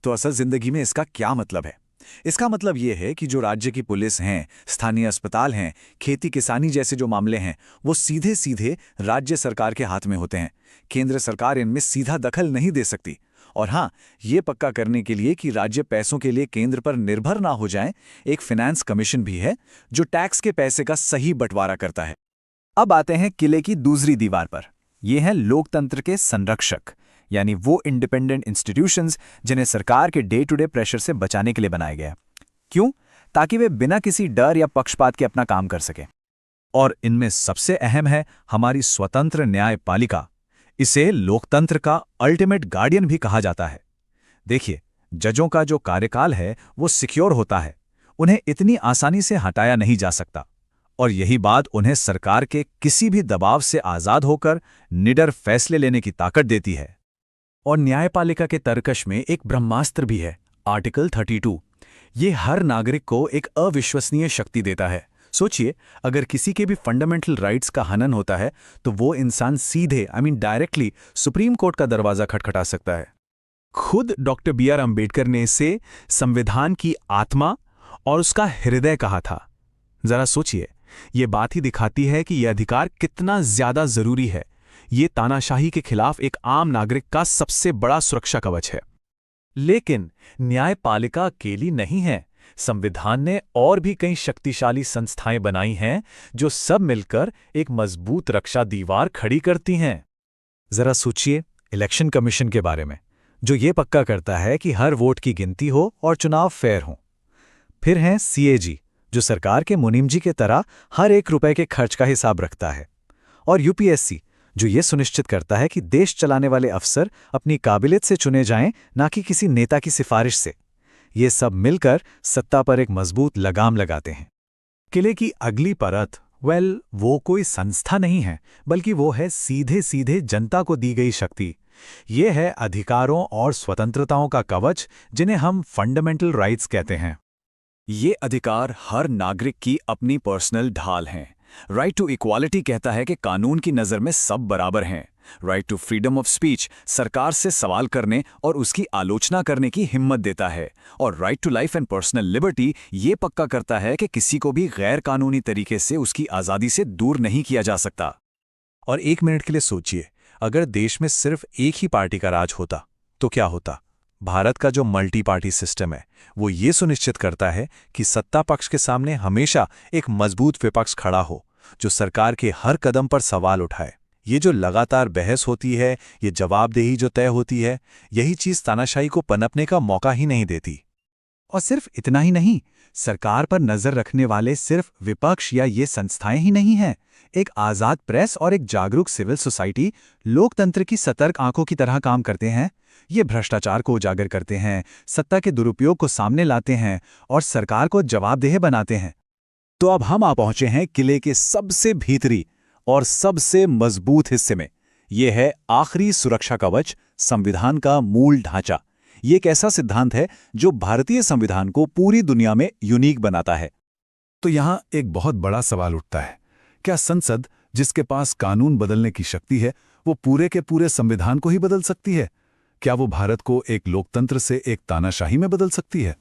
तो असल जिंदगी में इसका क्या मतलब है? इसका मतलब ये है कि जो राज्य की पुलिस हैं, स्थानीय अस्पताल हैं, खेती किसानी जैसे जो मामले हैं, वो सीधे सीधे राज्य सरकार के हाथ में होते हैं। केंद्र सरकार इनमें सीधा दखल नहीं दे सकती। और हाँ, ये पक्का करने के लिए कि राज्य पैसों के लिए केंद्र पर निर्भर ना हो जाएं, एक फाइनेंस कमीशन भी है जो टैक्स के पैसे का सही बंटवारा करता है। अब आते हैं किले की दूसरी दीवार पर। ये हैं लोकतंत्र के संरक्षक, यानी वो इंडिपेंडेंट इंस्टीट्यूशंस जिन्हें सरकार के डे टू डे प्रेशर से बचाने के लिए बनाया गया। क्यों? ताकि वे बिना किसी डर या पक्षपात के अपना काम कर सकें। और इनमें सबसे अहम है हमारी स्वतंत्र न्यायपालिका। इसे लोकतंत्र का अल्टीमेट गार्डियन भी कहा जाता है। देखिए, जजों का जो कार्यकाल है वो सिक्योर होता है, उन्हें इतनी आसानी से हटाया नहीं जा सकता। और यही बात उन्हें सरकार के किसी भी दबाव से आजाद होकर निडर फैसले लेने की ताकत देती है। और न्यायपालिका के तर्कश में एक ब्रह्मास्त्र भी है, आर्टिकल 32। ये हर नागरिक को एक अविश्वसनीय शक्ति देता है। सोचिए, अगर किसी के भी फंडामेंटल राइट्स का हनन होता है तो वो इंसान सीधे डायरेक्टली सुप्रीम कोर्ट का दरवाजा खटखटा सकता है। खुद डॉक्टर बी आर अम्बेडकर ने इसे संविधान की आत्मा और उसका हृदय कहा था। जरा सोचिए, ये बात ही दिखाती है कि यह अधिकार कितना ज्यादा जरूरी है। ये तानाशाही के खिलाफ एक आम नागरिक का सबसे बड़ा सुरक्षा कवच है। लेकिन न्यायपालिका अकेली नहीं है। संविधान ने और भी कई शक्तिशाली संस्थाएं बनाई हैं जो सब मिलकर एक मजबूत रक्षा दीवार खड़ी करती हैं। जरा सोचिए इलेक्शन कमीशन के बारे में, जो ये पक्का करता है कि हर वोट की गिनती हो और चुनाव फेयर हो। फिर हैं सीएजी, जो सरकार के मुनीम जी की तरह हर एक रुपए के खर्च का हिसाब रखता है। और यूपीएससी, जो ये सुनिश्चित करता है कि देश चलाने वाले अफसर अपनी काबिलियत से चुने जाएं, ना कि किसी नेता की सिफारिश से। ये सब मिलकर सत्ता पर एक मजबूत लगाम लगाते हैं। किले की अगली परत, वो कोई संस्था नहीं है, बल्कि वो है सीधे सीधे जनता को दी गई शक्ति। ये है अधिकारों और स्वतंत्रताओं का कवच, जिन्हें हम फंडामेंटल राइट्स कहते हैं। ये अधिकार हर नागरिक की अपनी पर्सनल ढाल हैं। राइट टू इक्वालिटी कहता है कि कानून की नज़र में सब बराबर हैं। Right to freedom of speech सरकार से सवाल करने और उसकी आलोचना करने की हिम्मत देता है। और right to life and personal liberty ये पक्का करता है कि किसी को भी गैर कानूनी तरीके से उसकी आज़ादी से दूर नहीं किया जा सकता। और एक मिनट के लिए सोचिए, अगर देश में सिर्फ एक ही पार्टी का राज होता तो क्या होता? भारत का जो मल्टी पार्टी सिस्टम है वो ये सुनिश्चित करता है कि सत्ता पक्ष के सामने हमेशा एक मजबूत विपक्ष खड़ा हो, जो सरकार के हर कदम पर सवाल उठाए। ये जो लगातार बहस होती है, ये जवाबदेही जो तय होती है, यही चीज तानाशाही को पनपने का मौका ही नहीं देती। और सिर्फ इतना ही नहीं, सरकार पर नजर रखने वाले सिर्फ विपक्ष या ये संस्थाएं ही नहीं हैं। एक आजाद प्रेस और एक जागरूक सिविल सोसाइटी लोकतंत्र की सतर्क आंखों की तरह काम करते हैं। ये भ्रष्टाचार को उजागर करते हैं, सत्ता के दुरुपयोग को सामने लाते हैं और सरकार को जवाबदेह बनाते हैं। तो अब हम आ पहुंचे हैं किले के सबसे भीतरी और सबसे मजबूत हिस्से में। यह है आखिरी सुरक्षा कवच, संविधान का मूल ढांचा। ये एक ऐसा सिद्धांत है जो भारतीय संविधान को पूरी दुनिया में यूनिक बनाता है। तो यहां एक बहुत बड़ा सवाल उठता है, क्या संसद, जिसके पास कानून बदलने की शक्ति है, वो पूरे के पूरे संविधान को ही बदल सकती है? क्या वो भारत को एक लोकतंत्र से एक तानाशाही में बदल सकती है?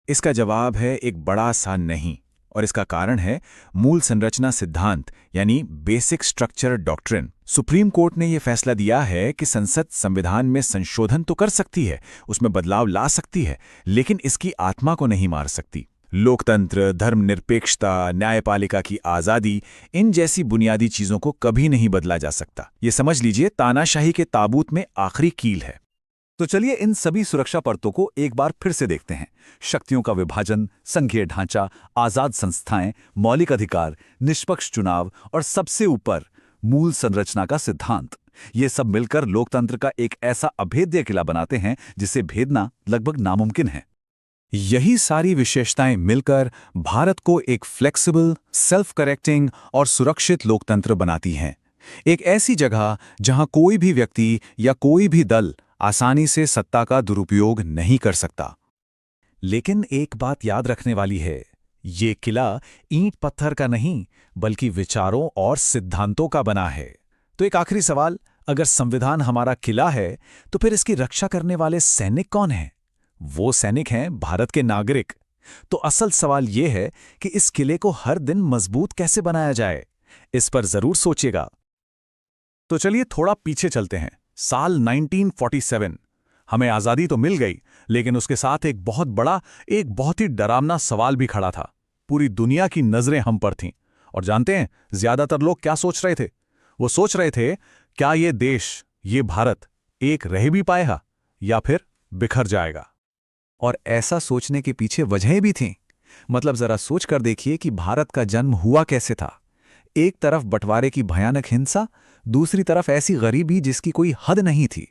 इसका जवाब है एक बड़ा सा नहीं, और इसका कारण है मूल संरचना सिद्धांत यानी basic structure doctrine. Supreme court ने यह फैसला दिया है कि संसद संविधान में संशोधन तो कर सकती है, उसमें बदलाव ला सकती है, लेकिन इसकी आत्मा को नहीं मार सकती। लोकतंत्र, धर्मनिरपेक्षता, न्यायपालिका की आज़ादी, इन जैसी बुनियादी चीज़ों को कभी नहीं बदला जा सकता। ये समझ लीजिए तानाशाही के ताबूत में आखिरी कील है। तो चलिए इन सभी सुरक्षा परतों को एक बार फिर से देखते हैं। शक्तियों का विभाजन, संघीय ढांचा, आजाद संस्थाएं, मौलिक अधिकार, निष्पक्ष चुनाव और सबसे ऊपर मूल संरचना का सिद्धांत। ये सब मिलकर लोकतंत्र का एक ऐसा अभेद्य किला बनाते हैं जिसे भेदना लगभग नामुमकिन है। यही सारी विशेषताएं मिलकर भारत को एक फ्लेक्सिबल, सेल्फ करेक्टिंग और सुरक्षित लोकतंत्र बनाती हैं। एक ऐसी जगह जहां कोई भी व्यक्ति या कोई भी दल आसानी से सत्ता का दुरुपयोग नहीं कर सकता। लेकिन एक बात याद रखने वाली है, ये किला ईंट पत्थर का नहीं बल्कि विचारों और सिद्धांतों का बना है। तो एक आखिरी सवाल, अगर संविधान हमारा किला है तो फिर इसकी रक्षा करने वाले सैनिक कौन हैं? वो सैनिक हैं भारत के नागरिक। तो असल सवाल ये है कि इस किले को हर दिन मजबूत कैसे बनाया जाए, इस पर जरूर सोचिएगा। तो चलिए थोड़ा पीछे चलते हैं। साल 1947। हमें आज़ादी तो मिल गई, लेकिन उसके साथ एक बहुत ही डरावना सवाल भी खड़ा था। पूरी दुनिया की नज़रें हम पर थीं। और जानते हैं ज्यादातर लोग क्या सोच रहे थे? वो सोच रहे थे, क्या ये देश, ये भारत एक रह भी पाएगा या फिर बिखर जाएगा? और ऐसा सोचने के पीछे वजहें भी थीं। मतलब जरा सोच कर देखिए कि भारत का जन्म हुआ कैसे था। एक तरफ बंटवारे की भयानक हिंसा, दूसरी तरफ ऐसी गरीबी जिसकी कोई हद नहीं थी।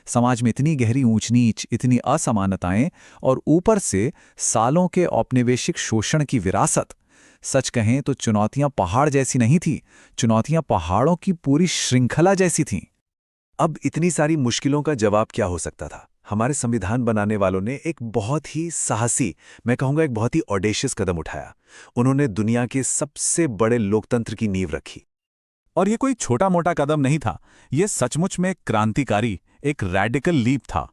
समाज में इतनी गहरी ऊंच नीच, इतनी असमानताएं और ऊपर से सालों के औपनिवेशिक शोषण की विरासत। सच कहें तो चुनौतियां पहाड़ जैसी नहीं थी, चुनौतियां पहाड़ों की पूरी श्रृंखला जैसी थीं। अब इतनी सारी मुश्किलों का जवाब क्या हो सकता था? हमारे संविधान बनाने वालों ने एक बहुत ही साहसी, मैं कहूंगा एक बहुत ही ऑडेशियस कदम उठाया। उन्होंने दुनिया के सबसे बड़े लोकतंत्र की नींव रखी। और ये कोई छोटा मोटा कदम नहीं था, ये सचमुच में क्रांतिकारी, एक रैडिकल लीप था।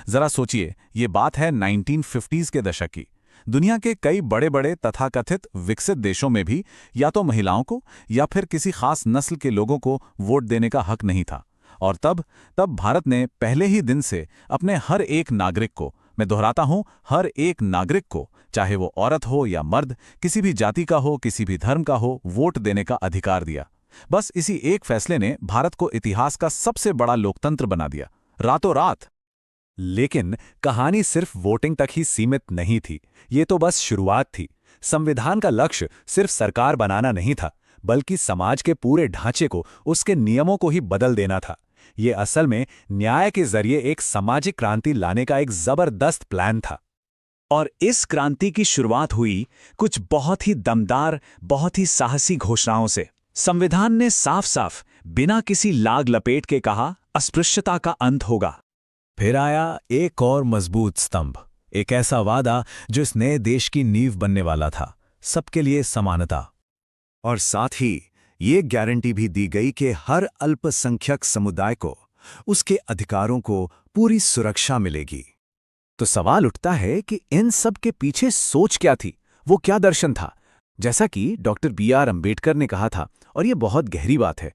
जरा सोचिए, ये बात है 1950s के दशक की। दुनिया के कई बड़े बड़े तथाकथित विकसित देशों में भी या तो महिलाओं को या फिर किसी खास नस्ल के लोगों को वोट देने का हक नहीं था। और तब भारत ने पहले ही दिन से अपने हर एक नागरिक को, मैं दोहराता हूं, हर एक नागरिक को, चाहे वो औरत हो या मर्द, किसी भी जाति का हो, किसी भी धर्म का हो, वोट देने का अधिकार दिया। बस इसी एक फैसले ने भारत को इतिहास का सबसे बड़ा लोकतंत्र बना दिया, रातों रात। लेकिन कहानी सिर्फ वोटिंग तक ही सीमित नहीं थी। ये तो बस शुरुआत थी। संविधान का लक्ष्य सिर्फ सरकार बनाना नहीं था, बल्कि समाज के पूरे ढांचे को, उसके नियमों को ही बदल देना था। ये असल में न्याय के जरिए एक सामाजिक क्रांति लाने का एक जबरदस्त प्लान था। और इस क्रांति की शुरुआत हुई कुछ बहुत ही दमदार, बहुत ही साहसी घोषणाओं से। संविधान ने साफ साफ, बिना किसी लाग लपेट के कहा, अस्पृश्यता का अंत होगा। फिर आया एक और मजबूत स्तंभ, एक ऐसा वादा जो इस नए देश की नींव बनने वाला था, सबके लिए समानता। और साथ ही ये गारंटी भी दी गई कि हर अल्पसंख्यक समुदाय को उसके अधिकारों को पूरी सुरक्षा मिलेगी। तो सवाल उठता है कि इन सब के पीछे सोच क्या थी, वो क्या दर्शन था? जैसा कि डॉक्टर B.R. अम्बेडकर ने कहा था, और ये बहुत गहरी बात है,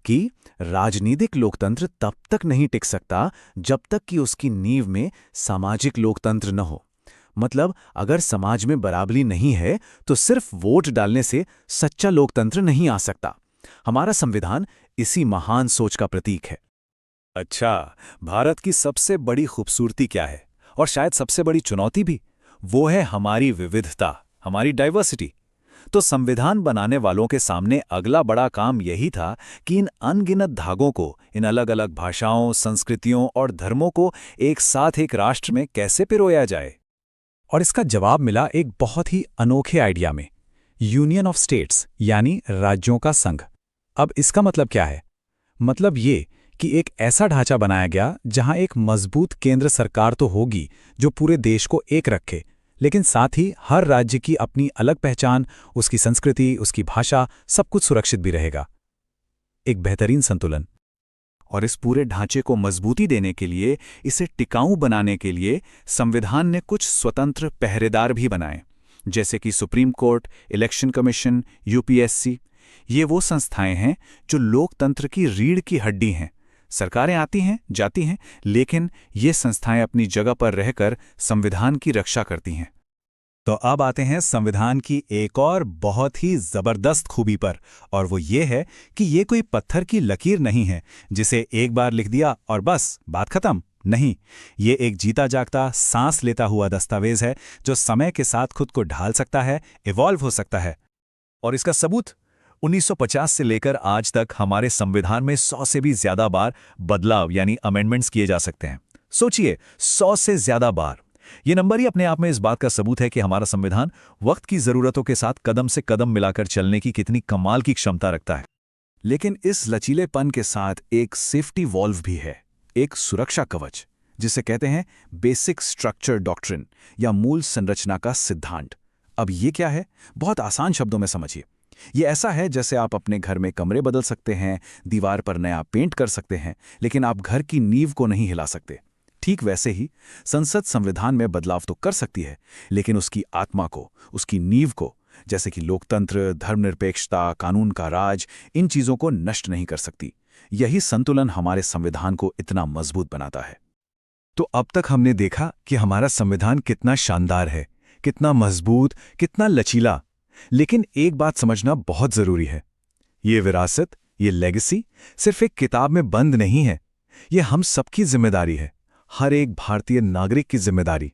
कि राजनीतिक लोकतंत्र तब तक नहीं टिक सकता जब तक कि उसकी नींव में सामाजिक लोकतंत्र न हो। मतलब अगर समाज में बराबरी नहीं है तो सिर्फ वोट डालने से सच्चा लोकतंत्र नहीं आ सकता। हमारा संविधान इसी महान सोच का प्रतीक है। अच्छा, भारत की सबसे बड़ी खूबसूरती क्या है, और शायद सबसे बड़ी चुनौती भी? वो है हमारी विविधता, हमारी डाइवर्सिटी। तो संविधान बनाने वालों के सामने अगला बड़ा काम यही था कि इन अनगिनत धागों को, इन अलग अलग भाषाओं, संस्कृतियों और धर्मों को एक साथ एक राष्ट्र में कैसे पिरोया जाए। और इसका जवाब मिला एक बहुत ही अनोखे आइडिया में, यूनियन ऑफ स्टेट्स, यानी राज्यों का संघ। अब इसका मतलब क्या है? मतलब ये कि एक ऐसा ढांचा बनाया गया जहां एक मजबूत केंद्र सरकार तो होगी जो पूरे देश को एक रखे, लेकिन साथ ही हर राज्य की अपनी अलग पहचान, उसकी संस्कृति, उसकी भाषा, सब कुछ सुरक्षित भी रहेगा। एक बेहतरीन संतुलन। और इस पूरे ढांचे को मजबूती देने के लिए, इसे टिकाऊ बनाने के लिए संविधान ने कुछ स्वतंत्र पहरेदार भी बनाए, जैसे कि supreme court, election commission, UPSC. ये वो संस्थाएं हैं जो लोकतंत्र की रीढ़ की हड्डी हैं। सरकारें आती हैं, जाती हैं, लेकिन ये संस्थाएं अपनी जगह पर रहकर संविधान की रक्षा करती हैं। तो अब आते हैं संविधान की एक और बहुत ही जबरदस्त खूबी पर, और वो ये है कि ये कोई पत्थर की लकीर नहीं है जिसे एक बार लिख दिया और बस बात खत्म। नहीं, ये एक जीता जागता, सांस लेता हुआ दस्तावेज है जो समय के साथ खुद को ढाल सकता है, इवॉल्व हो सकता है। और इसका सबूत 1950 से लेकर आज तक हमारे संविधान में 100 से भी ज्यादा बार बदलाव यानी अमेंडमेंट्स किए जा सकते हैं। सोचिए, 100 से ज्यादा बार। ये नंबर ही अपने आप में इस बात का सबूत है कि हमारा संविधान वक्त की जरूरतों के साथ कदम से कदम मिलाकर चलने की कितनी कमाल की क्षमता रखता है। लेकिन इस लचीलेपन के साथ एक सेफ्टी वॉल्व भी है, एक सुरक्षा कवच, जिसे कहते हैं बेसिक स्ट्रक्चर डॉक्ट्रिन या मूल संरचना का सिद्धांत। अब ये क्या है? बहुत आसान शब्दों में समझिए। ये ऐसा है जैसे आप अपने घर में कमरे बदल सकते हैं, दीवार पर नया पेंट कर सकते हैं, लेकिन आप घर की नींव को नहीं हिला सकते। ठीक वैसे ही संसद संविधान में बदलाव तो कर सकती है, लेकिन उसकी आत्मा को, उसकी नींव को, जैसे कि लोकतंत्र, धर्मनिरपेक्षता, कानून का राज, इन चीजों को नष्ट नहीं कर सकती। यही संतुलन हमारे संविधान को इतना मजबूत बनाता है। तो अब तक हमने देखा कि हमारा संविधान कितना शानदार है, कितना मजबूत, कितना लचीला। लेकिन एक बात समझना बहुत जरूरी है, ये विरासत, ये लेगेसी सिर्फ एक किताब में बंद नहीं है। ये हम सबकी जिम्मेदारी है, हर एक भारतीय नागरिक की जिम्मेदारी।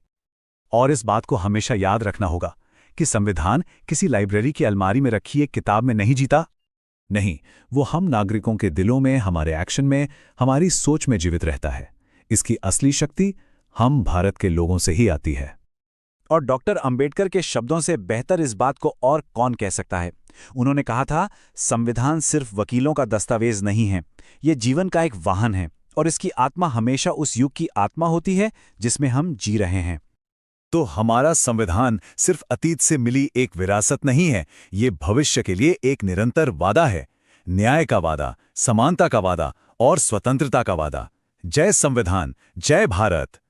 और इस बात को हमेशा याद रखना होगा कि संविधान किसी लाइब्रेरी की अलमारी में रखी एक किताब में नहीं जीता। नहीं, वो हम नागरिकों के दिलों में, हमारे एक्शन में, हमारी सोच में जीवित रहता है। इसकी असली शक्ति हम भारत के लोगों से ही आती है। और डॉक्टर अंबेडकर के शब्दों से बेहतर इस बात को और कौन कह सकता है। उन्होंने कहा था, संविधान सिर्फ वकीलों का दस्तावेज नहीं है, ये जीवन का एक वाहन है, और इसकी आत्मा हमेशा उस युग की आत्मा होती है जिसमें हम जी रहे हैं। तो हमारा संविधान सिर्फ अतीत से मिली एक विरासत नहीं है, ये भविष्य के लिए एक निरंतर वादा है। न्याय का वादा, समानता का वादा और स्वतंत्रता का वादा। जय संविधान, जय भारत।